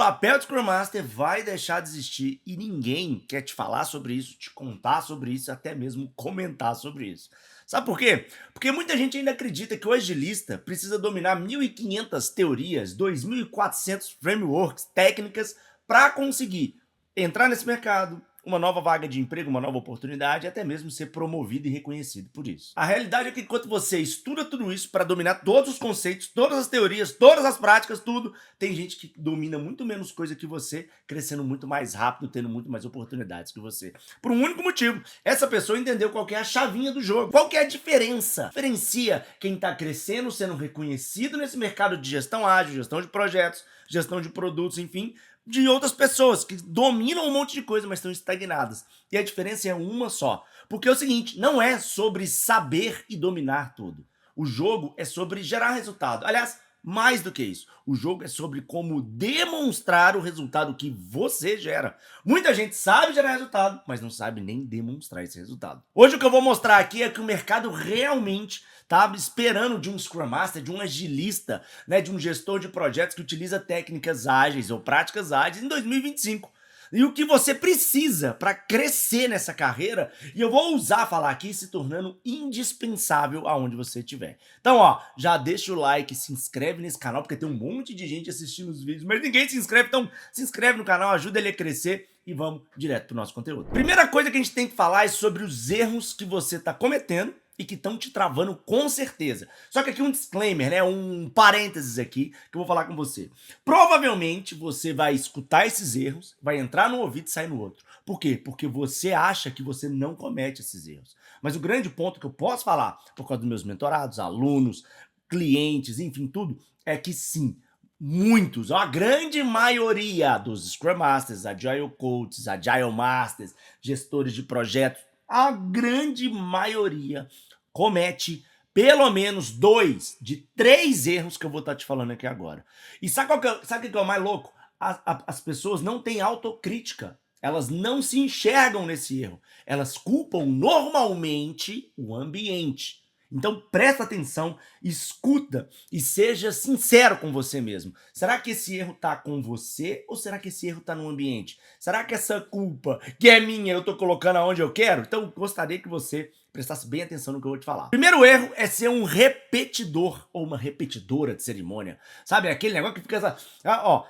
papel de Scrum Master vai deixar de existir e ninguém quer te falar sobre isso, te contar sobre isso, até mesmo comentar sobre isso. Sabe por quê? Porque muita gente ainda acredita que o agilista precisa dominar 1.500 teorias, 2.400 frameworks, técnicas para conseguir entrar nesse mercado, uma nova vaga de emprego, uma nova oportunidade, e até mesmo ser promovido e reconhecido por isso. A realidade é que enquanto você estuda tudo isso para dominar todos os conceitos, todas as teorias, todas as práticas, tudo, tem gente que domina muito menos coisa que você, crescendo muito mais rápido, tendo muito mais oportunidades que você. Por um único motivo, essa pessoa entendeu qual que é a chavinha do jogo, qual que é a diferença. Diferencia quem está crescendo, sendo reconhecido nesse mercado de gestão ágil, gestão de projetos, gestão de produtos, enfim, de outras pessoas que dominam um monte de coisa, mas estão estagnadas. E a diferença é uma só. Porque é o seguinte, não é sobre saber e dominar tudo. O jogo é sobre gerar resultado. Aliás, mais do que isso, o jogo é sobre como demonstrar o resultado que você gera. Muita gente sabe gerar resultado, mas não sabe nem demonstrar esse resultado. Hoje o que eu vou mostrar aqui é que o mercado realmente está esperando de um Scrum Master, de um agilista, né, de um gestor de projetos que utiliza técnicas ágeis ou práticas ágeis em 2025. E o que você precisa para crescer nessa carreira, e eu vou ousar falar aqui, se tornando indispensável aonde você estiver. Então, ó, já deixa o like, se inscreve nesse canal, porque tem um monte de gente assistindo os vídeos, mas ninguém se inscreve, então se inscreve no canal, ajuda ele a crescer e vamos direto pro nosso conteúdo. Primeira coisa que a gente tem que falar é sobre os erros que você está cometendo e que estão te travando com certeza. Só que aqui um disclaimer, né, um parênteses aqui que eu vou falar com você. Provavelmente você vai escutar esses erros, vai entrar no ouvido e sair no outro. Por quê? Porque você acha que você não comete esses erros. Mas o grande ponto que eu posso falar, por causa dos meus mentorados, alunos, clientes, enfim, tudo, é que sim, muitos, a grande maioria dos Scrum Masters, Agile Coaches, Agile Masters, gestores de projetos, a grande maioria comete pelo menos 2 de 3 erros que eu vou estar te falando aqui agora. E sabe o que é o mais louco? As pessoas não têm autocrítica. Elas não se enxergam nesse erro. Elas culpam normalmente o ambiente. Então presta atenção, escuta e seja sincero com você mesmo. Será que esse erro está com você ou será que esse erro está no ambiente? Será que essa culpa que é minha eu estou colocando aonde eu quero? Então gostaria que você prestasse bem atenção no que eu vou te falar. Primeiro erro é ser um repetidor ou uma repetidora de cerimônia. Sabe, aquele negócio que fica,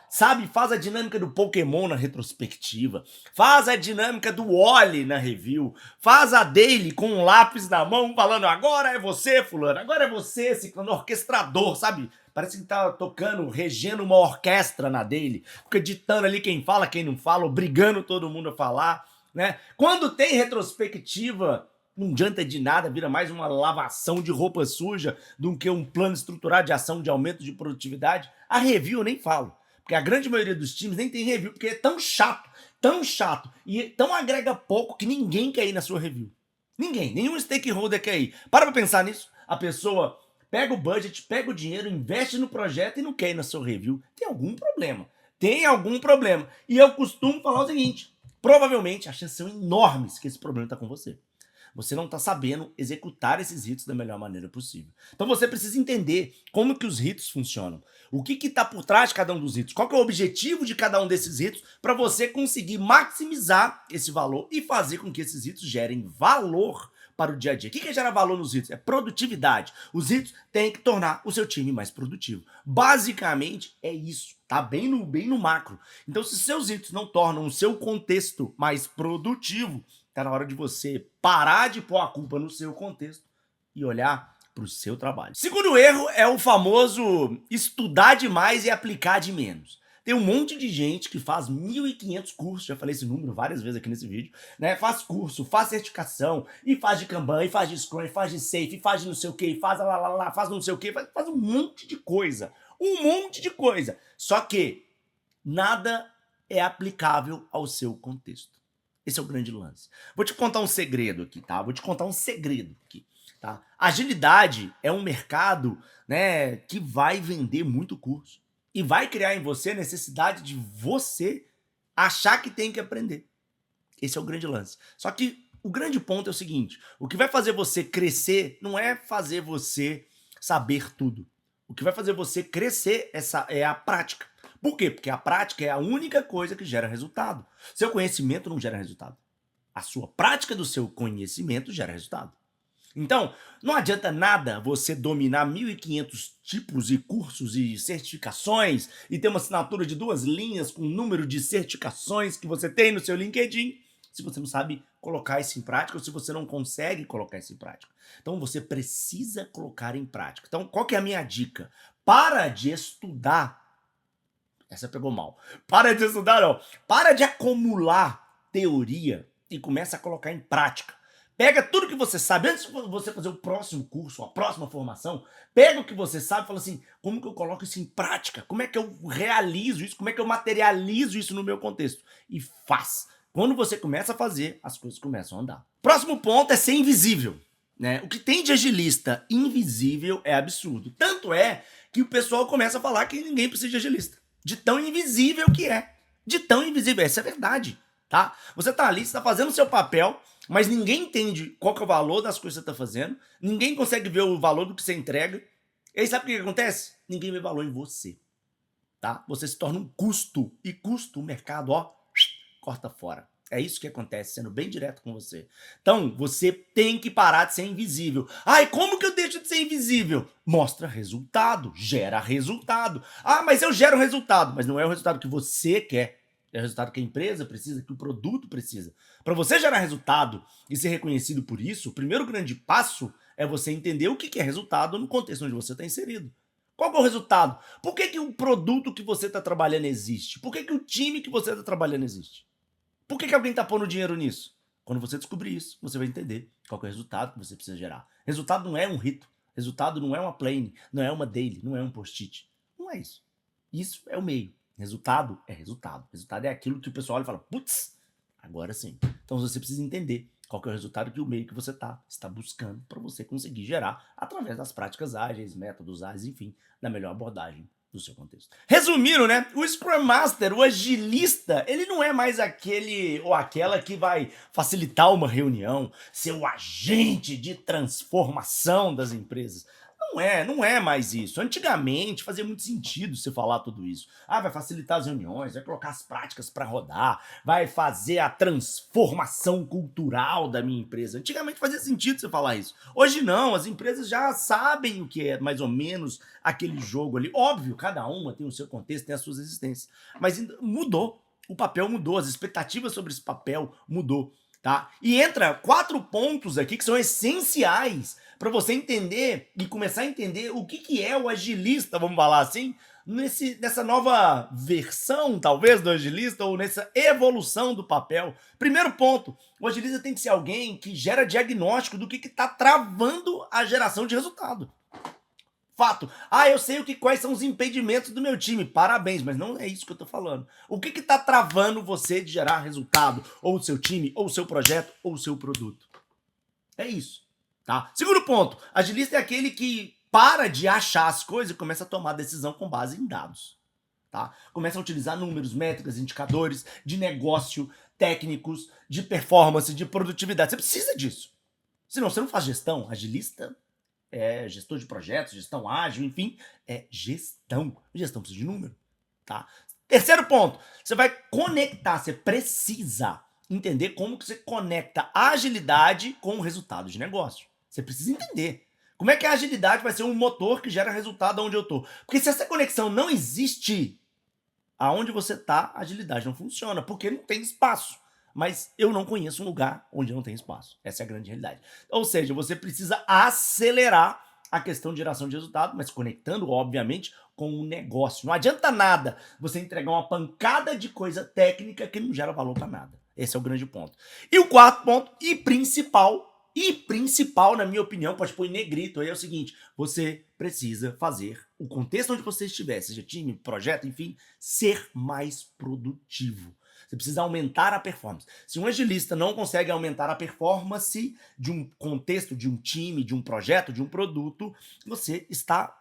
sabe, faz a dinâmica do Pokémon na retrospectiva, faz a dinâmica do Wally na review, faz a daily com um lápis na mão falando agora é você, fulano, agora é você, ciclano, orquestrador, sabe? Parece que tá tocando, regendo uma orquestra na daily, fica ditando ali quem fala, quem não fala, obrigando todo mundo a falar, né? Quando tem retrospectiva, não adianta de nada, vira mais uma lavação de roupa suja do que um plano estruturado de ação de aumento de produtividade. A review eu nem falo, porque a grande maioria dos times nem tem review, porque é tão chato e tão agrega pouco que ninguém quer ir na sua review. Ninguém, nenhum stakeholder quer ir. Para pra pensar nisso, a pessoa pega o budget, pega o dinheiro, investe no projeto e não quer ir na sua review. Tem algum problema. Tem algum problema. E eu costumo falar o seguinte, provavelmente as chances são enormes que esse problema está com você. Você não está sabendo executar esses ritos da melhor maneira possível. Então você precisa entender como que os ritos funcionam. O que está por trás de cada um dos ritos. Qual que é o objetivo de cada um desses ritos para você conseguir maximizar esse valor e fazer com que esses ritos gerem valor para o dia a dia. O que gera valor nos ritos? É produtividade. Os ritos têm que tornar o seu time mais produtivo. Basicamente é isso, tá? Bem no macro. Então se seus ritos não tornam o seu contexto mais produtivo, tá na hora de você parar de pôr a culpa no seu contexto e olhar para o seu trabalho. Segundo erro é o famoso estudar demais e aplicar de menos. Tem um monte de gente que faz 1.500 cursos, já falei esse número várias vezes aqui nesse vídeo, né? Faz curso, faz certificação, e faz de Kanban, e faz de Scrum, e faz de Safe, e faz de não sei o que, faz faz não sei o que, faz um monte de coisa. Um monte de coisa. Só que nada é aplicável ao seu contexto. Esse é o grande lance. Vou te contar um segredo aqui, tá? Vou te contar um segredo aqui, tá? Agilidade é um mercado, né, que vai vender muito curso e vai criar em você a necessidade de você achar que tem que aprender. Esse é o grande lance. Só que o grande ponto é o seguinte, o que vai fazer você crescer não é fazer você saber tudo. O que vai fazer você crescer é a prática. Por quê? Porque a prática é a única coisa que gera resultado. Seu conhecimento não gera resultado. A sua prática do seu conhecimento gera resultado. Então, não adianta nada você dominar 1.500 tipos e cursos e certificações e ter uma assinatura de 2 linhas com o número de certificações que você tem no seu LinkedIn, se você não sabe colocar isso em prática ou se você não consegue colocar isso em prática. Então, você precisa colocar em prática. Então, qual que é a minha dica? Para de estudar. Essa pegou mal. Para de estudar, não. Para de acumular teoria e começa a colocar em prática. Pega tudo que você sabe, antes de você fazer o próximo curso, a próxima formação, pega o que você sabe e fala assim, como que eu coloco isso em prática? Como é que eu realizo isso? Como é que eu materializo isso no meu contexto? E faz. Quando você começa a fazer, as coisas começam a andar. Próximo ponto é ser invisível. Né? O que tem de agilista invisível é absurdo. Tanto é que o pessoal começa a falar que ninguém precisa de agilista. De tão invisível que é. De tão invisível. Essa é a verdade. Tá? Você tá ali, você tá fazendo o seu papel, mas ninguém entende qual que é o valor das coisas que você tá fazendo, ninguém consegue ver o valor do que você entrega. E aí sabe o que acontece? Ninguém vê valor em você. Tá? Você se torna um custo. E custo, o mercado, ó, corta fora. É isso que acontece, sendo bem direto com você. Então, você tem que parar de ser invisível. Ai, como que eu deixo de ser invisível? Mostra resultado, gera resultado. Ah, mas eu gero resultado, mas não é o resultado que você quer. É o resultado que a empresa precisa, que o produto precisa. Para você gerar resultado e ser reconhecido por isso, o primeiro grande passo é você entender o que é resultado no contexto onde você está inserido. Qual que é o resultado? Por que o produto que você está trabalhando existe? Por que o time que você está trabalhando existe? Por que alguém está pondo dinheiro nisso? Quando você descobrir isso, você vai entender qual que é o resultado que você precisa gerar. Resultado não é um rito. Resultado não é uma plane, não é uma daily, não é um post-it. Não é isso. Isso é o meio. Resultado é resultado. Resultado é aquilo que o pessoal olha e fala, putz, agora sim. Então você precisa entender qual que é o resultado que o meio que você está buscando para você conseguir gerar através das práticas ágeis, métodos ágeis, enfim, da melhor abordagem do seu contexto. Resumindo, né? O Scrum Master, o agilista, ele não é mais aquele ou aquela que vai facilitar uma reunião, ser o agente de transformação das empresas. Não é mais isso. Antigamente fazia muito sentido você falar tudo isso. Ah, vai facilitar as reuniões, vai colocar as práticas para rodar, vai fazer a transformação cultural da minha empresa. Antigamente fazia sentido você falar isso. Hoje não, as empresas já sabem o que é mais ou menos aquele jogo ali. Óbvio, cada uma tem o seu contexto, tem as suas existências. Mas mudou. O papel mudou, as expectativas sobre esse papel mudou. Tá? E entra 4 pontos aqui que são essenciais para você entender e começar a entender o que é o agilista, vamos falar assim, nessa nova versão, talvez, do agilista ou nessa evolução do papel. Primeiro ponto, o agilista tem que ser alguém que gera diagnóstico do que está travando a geração de resultado. Fato. Ah, eu sei quais são os impedimentos do meu time. Parabéns, mas não é isso que eu tô falando. O que tá travando você de gerar resultado? Ou o seu time, ou o seu projeto, ou o seu produto. É isso, tá? Segundo ponto, agilista é aquele que para de achar as coisas e começa a tomar decisão com base em dados. Tá? Começa a utilizar números, métricas, indicadores de negócio, técnicos, de performance, de produtividade. Você precisa disso. Senão você não faz gestão. Agilista gestor de projetos, gestão ágil, enfim, é gestão. Gestão precisa de número, tá? Terceiro ponto, você vai conectar, você precisa entender como que você conecta a agilidade com o resultado de negócio. Você precisa entender. Como é que a agilidade vai ser um motor que gera resultado onde eu tô? Porque se essa conexão não existe, aonde você tá, a agilidade não funciona, porque não tem espaço. Mas eu não conheço um lugar onde não tem espaço. Essa é a grande realidade. Ou seja, você precisa acelerar a questão de geração de resultado, mas conectando, obviamente, com o negócio. Não adianta nada você entregar uma pancada de coisa técnica que não gera valor para nada. Esse é o grande ponto. E o quarto ponto, e principal, na minha opinião, pode pôr em negrito, aí é o seguinte, você precisa fazer o contexto onde você estiver, seja time, projeto, enfim, ser mais produtivo. Você precisa aumentar a performance. Se um agilista não consegue aumentar a performance de um contexto, de um time, de um projeto, de um produto, você está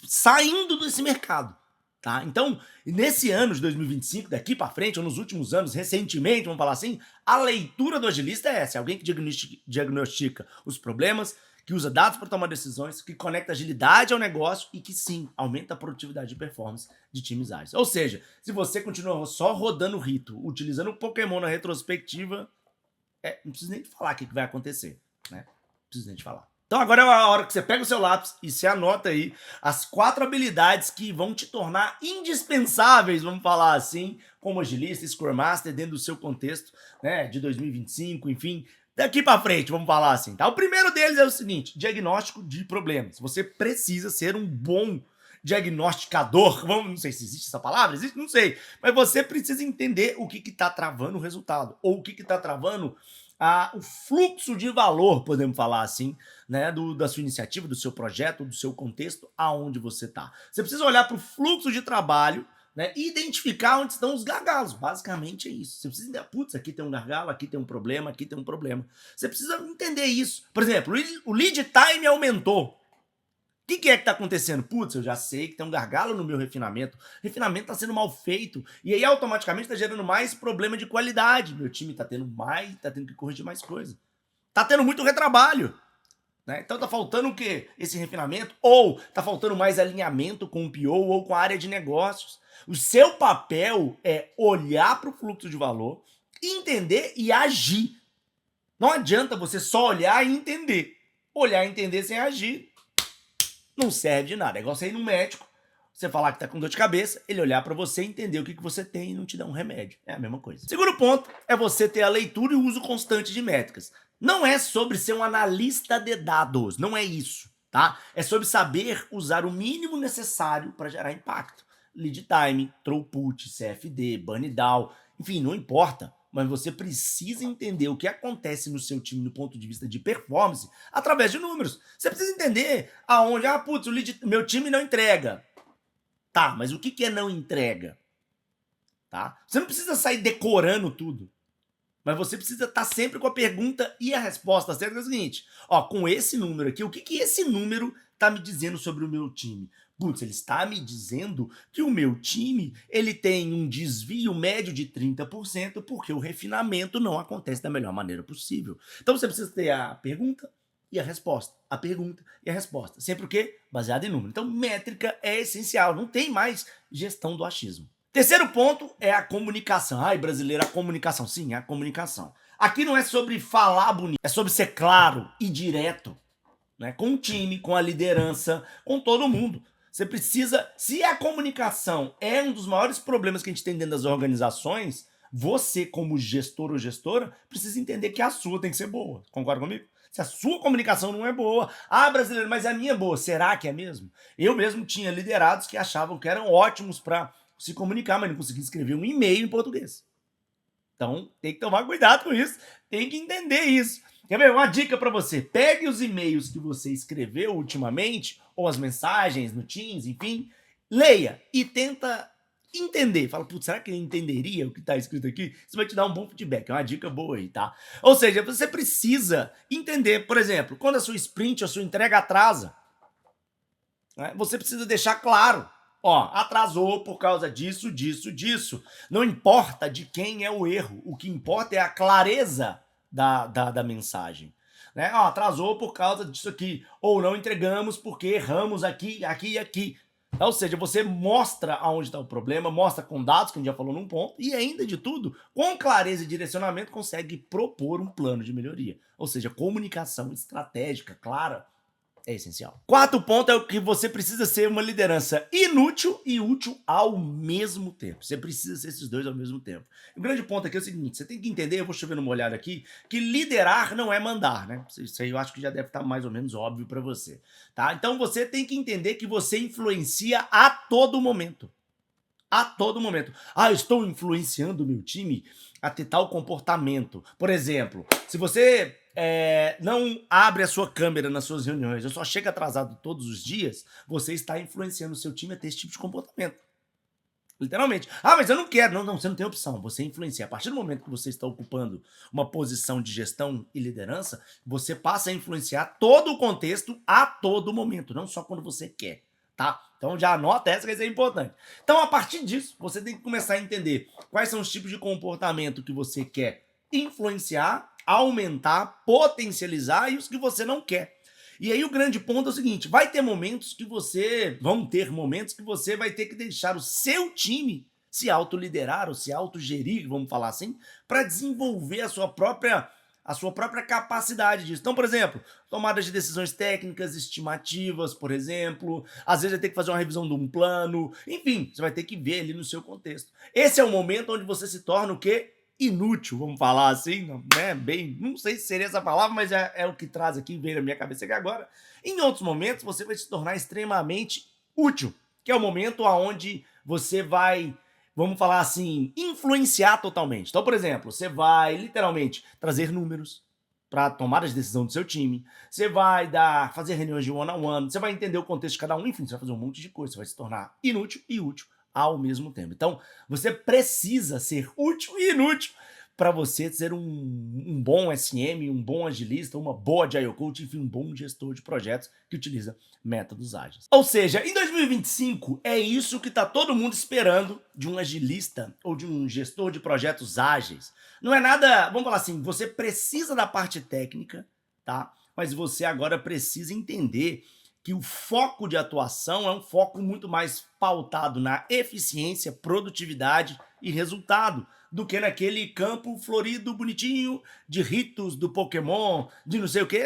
saindo desse mercado. Tá? Então, nesse ano de 2025, daqui para frente, ou nos últimos anos, recentemente, vamos falar assim, a leitura do agilista é essa. É alguém que diagnostica os problemas, que usa dados para tomar decisões, que conecta agilidade ao negócio e que sim, aumenta a produtividade e performance de times ágeis. Ou seja, se você continua só rodando o rito, utilizando o Pokémon na retrospectiva, não precisa nem te falar o que vai acontecer, né? Não precisa nem te falar. Então agora é a hora que você pega o seu lápis e você anota aí as 4 habilidades que vão te tornar indispensáveis, vamos falar assim, como agilista, Scrum Master, dentro do seu contexto, né, de 2025, enfim, daqui para frente, vamos falar assim, tá? O primeiro deles é o seguinte, diagnóstico de problemas. Você precisa ser um bom diagnosticador, não sei se existe essa palavra, existe, não sei, mas você precisa entender o que está travando o resultado, ou o que está travando o fluxo de valor, podemos falar assim, né, da sua iniciativa, do seu projeto, do seu contexto, aonde você está. Você precisa olhar para o fluxo de trabalho, né, e identificar onde estão os gargalos. Basicamente é isso. Você precisa entender, putz, aqui tem um gargalo, aqui tem um problema, aqui tem um problema. Você precisa entender isso. Por exemplo, o lead time aumentou. O que está acontecendo? Putz, eu já sei que tem um gargalo no meu refinamento. O refinamento está sendo mal feito. E aí, automaticamente, está gerando mais problema de qualidade. Meu time está tendo que corrigir mais coisa. Está tendo muito retrabalho. Né? Então, está faltando o quê? Esse refinamento? Ou está faltando mais alinhamento com o PO ou com a área de negócios. O seu papel é olhar para o fluxo de valor, entender e agir. Não adianta você só olhar e entender. Olhar e entender sem agir não serve de nada. É igual você ir no médico, você falar que tá com dor de cabeça, ele olhar pra você, entender o que você tem e não te dar um remédio. É a mesma coisa. Segundo ponto é você ter a leitura e o uso constante de métricas. Não é sobre ser um analista de dados, não é isso, tá? É sobre saber usar o mínimo necessário para gerar impacto. Lead time, throughput, CFD, burn down, enfim, não importa. Mas você precisa entender o que acontece no seu time do ponto de vista de performance através de números. Você precisa entender aonde, putz, meu time não entrega. Tá, mas o que é não entrega? Tá? Você não precisa sair decorando tudo. Mas você precisa estar sempre com a pergunta e a resposta certa. É o seguinte, com esse número aqui, o que esse número está me dizendo sobre o meu time? Putz, ele está me dizendo que o meu time ele tem um desvio médio de 30% porque o refinamento não acontece da melhor maneira possível. Então você precisa ter a pergunta e a resposta. A pergunta e a resposta. Sempre o quê? Baseado em número. Então métrica é essencial. Não tem mais gestão do achismo. Terceiro ponto é a comunicação. Ai, brasileiro, a comunicação. Sim, é a comunicação. Aqui não é sobre falar bonito, é sobre ser claro e direto, né? Com o time, com a liderança, com todo mundo. Você precisa, se a comunicação é um dos maiores problemas que a gente tem dentro das organizações, você como gestor ou gestora precisa entender que a sua tem que ser boa. Concorda comigo? Se a sua comunicação não é boa, brasileiro, mas a minha é boa. Será que é mesmo? Eu mesmo tinha liderados que achavam que eram ótimos para se comunicar, mas não conseguia escrever um e-mail em português. Então, tem que tomar cuidado com isso, tem que entender isso. Quer ver? Uma dica para você. Pegue os e-mails que você escreveu ultimamente, ou as mensagens no Teams, enfim, leia e tenta entender. Fala, putz, será que eu entenderia o que está escrito aqui? Isso vai te dar um bom feedback, é uma dica boa aí, tá? Ou seja, você precisa entender, por exemplo, quando a sua sprint, a sua entrega atrasa, né, você precisa deixar claro. Atrasou por causa disso, disso, disso. Não importa de quem é o erro, o que importa é a clareza da mensagem. Né? Atrasou por causa disso aqui, ou não entregamos porque erramos aqui, aqui e aqui. Ou seja, você mostra aonde está o problema, mostra com dados, que a gente já falou num ponto, e ainda de tudo, com clareza e direcionamento, consegue propor um plano de melhoria. Ou seja, comunicação estratégica, clara, é essencial. Quarto ponto é o que você precisa ser uma liderança inútil e útil ao mesmo tempo. Você precisa ser esses dois ao mesmo tempo. O grande ponto aqui é o seguinte, você tem que entender, eu vou chover numa olhada aqui, que liderar não é mandar, né? Isso aí eu acho que já deve estar mais ou menos óbvio para você, tá? Então você tem que entender que você influencia a todo momento. A todo momento. Eu estou influenciando o meu time a ter tal comportamento. Por exemplo, se você não abre a sua câmera nas suas reuniões, ou só chega atrasado todos os dias, você está influenciando o seu time a ter esse tipo de comportamento. Literalmente. Mas eu não quero. Não, você não tem opção. Você influencia. A partir do momento que você está ocupando uma posição de gestão e liderança, você passa a influenciar todo o contexto a todo momento, não só quando você quer. Tá? Então já anota essa, que isso é importante. Então, a partir disso, você tem que começar a entender quais são os tipos de comportamento que você quer influenciar, aumentar, potencializar e os que você não quer. E aí o grande ponto é o seguinte, vão ter momentos que você vai ter que deixar o seu time se autoliderar ou se autogerir, vamos falar assim, para desenvolver a sua própria capacidade disso. Então, por exemplo, tomada de decisões técnicas, estimativas, por exemplo, às vezes vai ter que fazer uma revisão de um plano, enfim, você vai ter que ver ali no seu contexto. Esse é o momento onde você se torna o quê? Inútil, vamos falar assim, né? Bem, não sei se seria essa palavra, mas é o que traz aqui, veio na minha cabeça aqui agora. Em outros momentos, você vai se tornar extremamente útil, que é o momento onde você vai, vamos falar assim, influenciar totalmente. Então, por exemplo, você vai literalmente trazer números para tomar as decisões do seu time, você vai fazer reuniões de one-on-one, você vai entender o contexto de cada um, enfim, você vai fazer um monte de coisa, você vai se tornar inútil e útil ao mesmo tempo. Então, você precisa ser útil e inútil para você ser um bom SM, um bom agilista, uma boa Agile Coach, enfim, um bom gestor de projetos que utiliza métodos ágeis. Ou seja, em 2025 é isso que está todo mundo esperando de um agilista ou de um gestor de projetos ágeis. Não é nada, vamos falar assim, você precisa da parte técnica, tá? Mas você agora precisa entender que o foco de atuação é um foco muito mais pautado na eficiência, produtividade e resultado, do que naquele campo florido, bonitinho, de ritos do Pokémon, de não sei o que.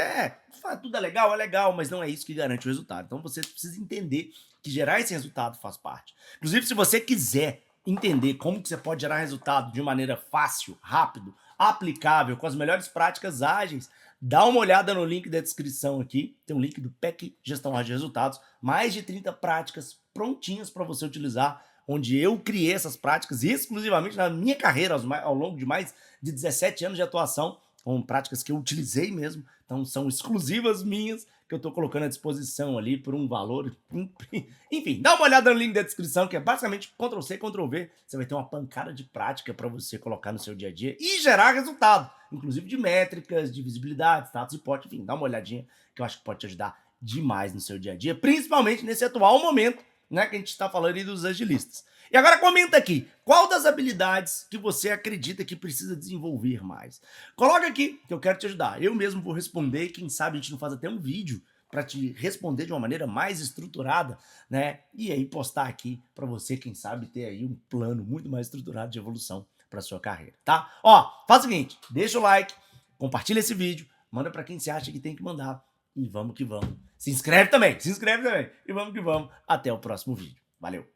Tudo é legal, mas não é isso que garante o resultado. Então você precisa entender que gerar esse resultado faz parte. Inclusive, se você quiser entender como que você pode gerar resultado de maneira fácil, rápido, aplicável, com as melhores práticas ágeis, dá uma olhada no link da descrição aqui, tem um link do PEC Gestão Ágil de Resultados, mais de 30 práticas prontinhas para você utilizar, onde eu criei essas práticas exclusivamente na minha carreira, ao longo de mais de 17 anos de atuação, com práticas que eu utilizei mesmo, então são exclusivas minhas, que eu estou colocando à disposição ali por um valor. Enfim, dá uma olhada no link da descrição, que é basicamente Ctrl+C, Ctrl+V. Você vai ter uma pancada de prática para você colocar no seu dia a dia e gerar resultado, inclusive de métricas, de visibilidade, status e porte. Enfim, dá uma olhadinha que eu acho que pode te ajudar demais no seu dia a dia, principalmente nesse atual momento, né, que a gente está falando aí dos agilistas. E agora comenta aqui, qual das habilidades que você acredita que precisa desenvolver mais? Coloca aqui que eu quero te ajudar. Eu mesmo vou responder, quem sabe a gente não faz até um vídeo para te responder de uma maneira mais estruturada, né? E aí postar aqui para você, quem sabe, ter aí um plano muito mais estruturado de evolução para sua carreira, tá? Ó, faz o seguinte, deixa o like, compartilha esse vídeo, manda para quem você acha que tem que mandar e vamos que vamos. Se inscreve também e vamos que vamos. Até o próximo vídeo. Valeu!